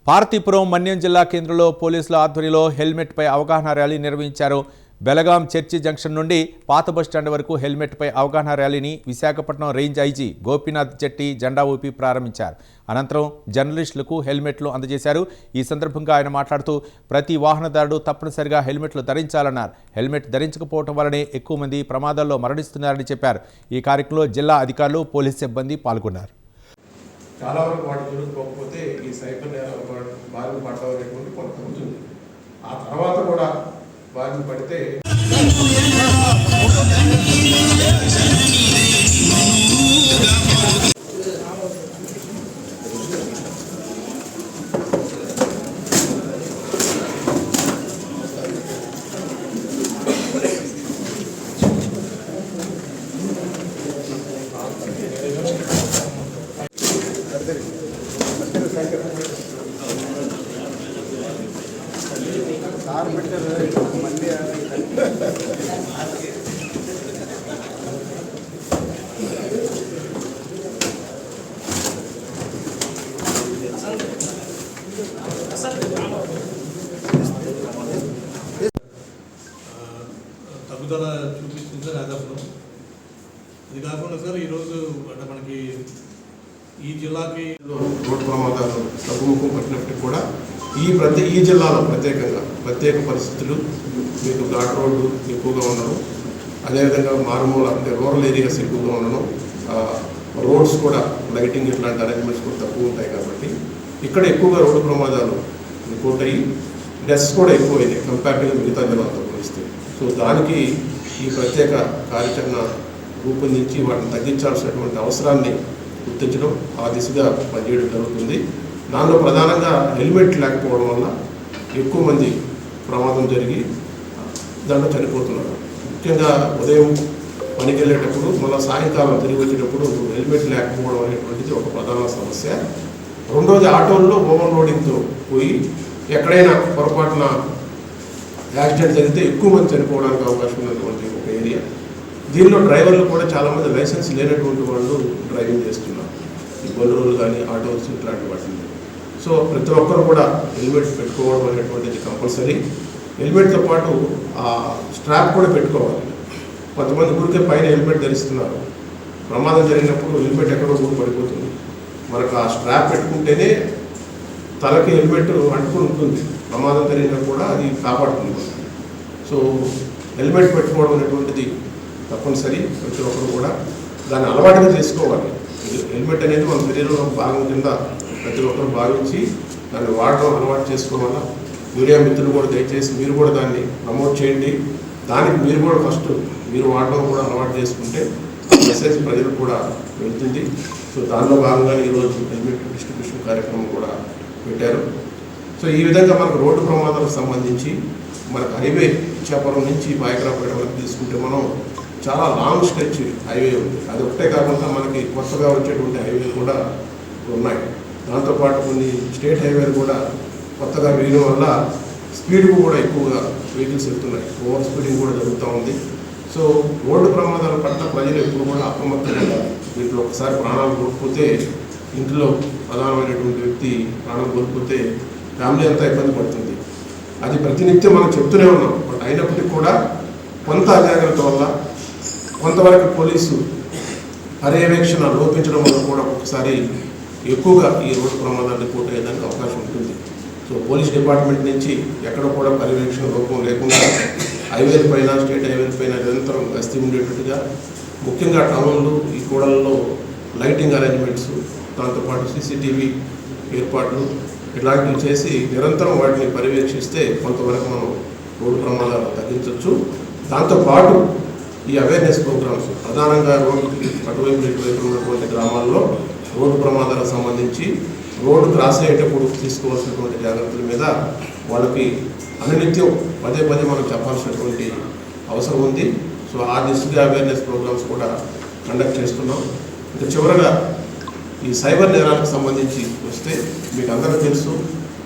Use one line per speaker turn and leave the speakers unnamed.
పార్తీపురం మన్యం జిల్లా కేంద్రంలో పోలీసుల ఆధ్వర్యంలో హెల్మెట్ పై అవగాహన ర్యాలీ నిర్వహించారు. బెలగాం చర్చి జంక్షన్ నుండి పాత బస్టాండ్ వరకు హెల్మెట్ పై అవగాహన ర్యాలీని విశాఖపట్నం రేంజ్ ఐజీ గోపీనాథ్ చెట్టి జెండా ఊపి ప్రారంభించారు. అనంతరం జర్నలిస్టులకు హెల్మెట్లు అందజేశారు. ఈ సందర్భంగా ఆయన మాట్లాడుతూ ప్రతి వాహనదారుడు తప్పనిసరిగా హెల్మెట్లు ధరించాలన్నారు. హెల్మెట్ ధరించకపోవడం వల్లనే ఎక్కువ మంది ప్రమాదాల్లో మరణిస్తున్నారని చెప్పారు. ఈ కార్యక్రమంలో జిల్లా అధికారులు, పోలీస్ సిబ్బంది పాల్గొన్నారు.
చాలా వరకు వాటి చూడకపోతే ఈ సైబర్ బారిన పడడం అనేటువంటి కొంత ఉంటుంది. ఆ తర్వాత కూడా బారిన పడితే
తగ్గుదల చూపిస్తుంది సార్. అదప్పుడు ఇది కాకుండా సార్ ఈరోజు అంటే మనకి ఈ జిల్లాకి
రోడ్డు ప్రమాదాలు తగ్గుముఖం పట్టినప్పటికీ కూడా ఈ జిల్లాలో ప్రత్యేక పరిస్థితులు, మీకు ఘాట్ రోడ్డు ఎక్కువగా ఉండడం, అదేవిధంగా మారుమూల అంటే రూరల్ ఏరియాస్ ఎక్కువగా ఉండడం, రోడ్స్ కూడా లైటింగ్ ఇట్లాంటి అరేంజ్మెంట్స్ కూడా తక్కువ ఉంటాయి. కాబట్టి ఇక్కడ ఎక్కువగా రోడ్డు ప్రమాదాలు రిపోర్ట్ అయ్యి డెత్స్ కూడా ఎక్కువైనాయి కంపేర్డ్గా మిగతా జిల్లాలతో పోలిస్తే. సో దానికి ఈ ప్రత్యేక కార్యాచరణ రూపొందించి వాటిని తగ్గించాల్సినటువంటి అవసరాన్ని గుర్తించడం, ఆ దిశగా పనిచేయడం జరుగుతుంది. దానిలో ప్రధానంగా హెల్మెట్ లేకపోవడం వల్ల ఎక్కువ మంది ప్రమాదం జరిగి దాంట్లో చనిపోతున్నారు. ముఖ్యంగా ఉదయం పనికి వెళ్ళేటప్పుడు, మళ్ళీ సాయంకాలం తిరిగి వచ్చేటప్పుడు హెల్మెట్ లేకపోవడం అనేటువంటిది ఒక ప్రధాన సమస్య. రెండోది, ఆటోల్లో ఓవర్ లోడింగ్తో పోయి ఎక్కడైనా పొరపాటున యాక్సిడెంట్ జరిగితే ఎక్కువ మంది చనిపోవడానికి అవకాశం ఉన్నటువంటి ఒక ఏరియా. దీనిలో డ్రైవర్లు కూడా చాలామంది లైసెన్స్ లేనటువంటి వాళ్ళు డ్రైవింగ్ చేస్తున్నారు, ఈ బొలెరోలు కానీ ఆటోస్ ఇట్లాంటి వాటిని. సో ప్రతి ఒక్కరు కూడా హెల్మెట్ పెట్టుకోవడం అనేటువంటిది కంపల్సరీ. హెల్మెట్తో పాటు ఆ స్ట్రాప్ కూడా పెట్టుకోవాలి. కొంతమంది ఊరికే పైన హెల్మెట్ ధరిస్తున్నారు, ప్రమాదం జరిగినప్పుడు హెల్మెట్ ఎక్కడో ఊరు పడిపోతుంది. మనకు ఆ స్ట్రాప్ పెట్టుకుంటేనే తలకి హెల్మెట్ అంటుకుని ఉంటుంది, ప్రమాదం జరిగినా కూడా అది కాపాడుతుంది. సో హెల్మెట్ పెట్టుకోవడం అనేటువంటిది తప్పనిసరి. ప్రతి ఒక్కరు కూడా దాన్ని అలవాటుగా చేసుకోవాలి. హెల్మెట్ అనేది మన శరీరంలో భాగం కింద ప్రతి ఒక్కరు భావించి దాన్ని వాడడం అలవాటు చేసుకోవడం వల్ల మీడియా మిత్రులు కూడా దయచేసి మీరు కూడా దాన్ని ప్రమోట్ చేయండి. దానికి మీరు కూడా ఫస్ట్ మీరు వాడడం కూడా అలవాటు చేసుకుంటే మెసేజ్ ప్రజలు కూడా వెళ్తుంది. సో దానిలో భాగంగానే ఈరోజు హెల్మెట్ డిస్ట్రిబ్యూషన్ కార్యక్రమం కూడా పెట్టారు. సో ఈ విధంగా మనకు రోడ్డు ప్రమాదాలకు సంబంధించి మనకు హైవే ఇచ్చాపురం నుంచి బాయకరాపేట వరకు తీసుకుంటే మనం చాలా లాంగ్ స్ట్రెచ్ హైవే ఉంది. అది ఒకటే కాకుండా మనకి కొత్తగా వచ్చేటువంటి హైవేలు కూడా ఉన్నాయి. దాంతోపాటు కొన్ని స్టేట్ హైవేలు కూడా కొత్తగా వేయడం వల్ల స్పీడ్ కూడా ఎక్కువగా వెహికల్స్ వెళ్తున్నాయి, ఓవర్ స్పీడింగ్ కూడా జరుగుతూ ఉంది. సో రోడ్డు ప్రమాదాల పట్ల ప్రజలు ఎప్పుడు కూడా అప్రమత్తంగా ఉండాలి. దీంట్లో ఒకసారి ప్రాణాలు కోల్పోతే, ఇంట్లో ప్రధానమైనటువంటి వ్యక్తి ప్రాణం కోల్పోతే ఫ్యామిలీ అంతా ఇబ్బంది పడుతుంది. అది ప్రతినిత్యం మనం చెప్తూనే ఉన్నాం. బట్ అయినప్పటికీ కూడా కొంత అజాగ్రత్త వల్ల, కొంతవరకు పోలీసు పర్యవేక్షణ లోపించడం వల్ల కూడా ఒకసారి ఎక్కువగా ఈ రోడ్డు ప్రమాదాలు రిపోర్ట్ అయ్యేదానికి అవకాశం ఉంటుంది. సో పోలీస్ డిపార్ట్మెంట్ నుంచి ఎక్కడ కూడా పర్యవేక్షణ లోపం లేకుండా హైవేల పైన, స్టేట్ హైవేల పైన నిరంతరం గస్తీ ఉండేటట్టుగా, ముఖ్యంగా టౌన్లు, ఈ కూడలలో లైటింగ్ అరేంజ్మెంట్స్, దాంతోపాటు సీసీటీవీ ఏర్పాట్లు ఇలాంటివి చేసి నిరంతరం వాటిని పర్యవేక్షిస్తే కొంతవరకు మనం రోడ్డు ప్రమాదాలు తగ్గించవచ్చు. దాంతోపాటు ఈ అవేర్నెస్ ప్రోగ్రామ్స్ ప్రధానంగా రోడ్డుకి అటువైపు ఇటువైపు ఉన్నటువంటి గ్రామాల్లో రోడ్డు ప్రమాదాలకు సంబంధించి రోడ్డు క్రాస్ అయ్యేటప్పుడు తీసుకోవాల్సినటువంటి జాగ్రత్తల మీద వాళ్ళకి అనునిత్యం పదే మనం చెప్పాల్సినటువంటి అవసరం ఉంది. సో ఆ దిశగా అవేర్నెస్ ప్రోగ్రామ్స్ కూడా కండక్ట్ చేస్తున్నాం. ఇంకా చివరగా ఈ సైబర్ నేరాలకు సంబంధించి వస్తే మీకు అందరికీ తెలుసు,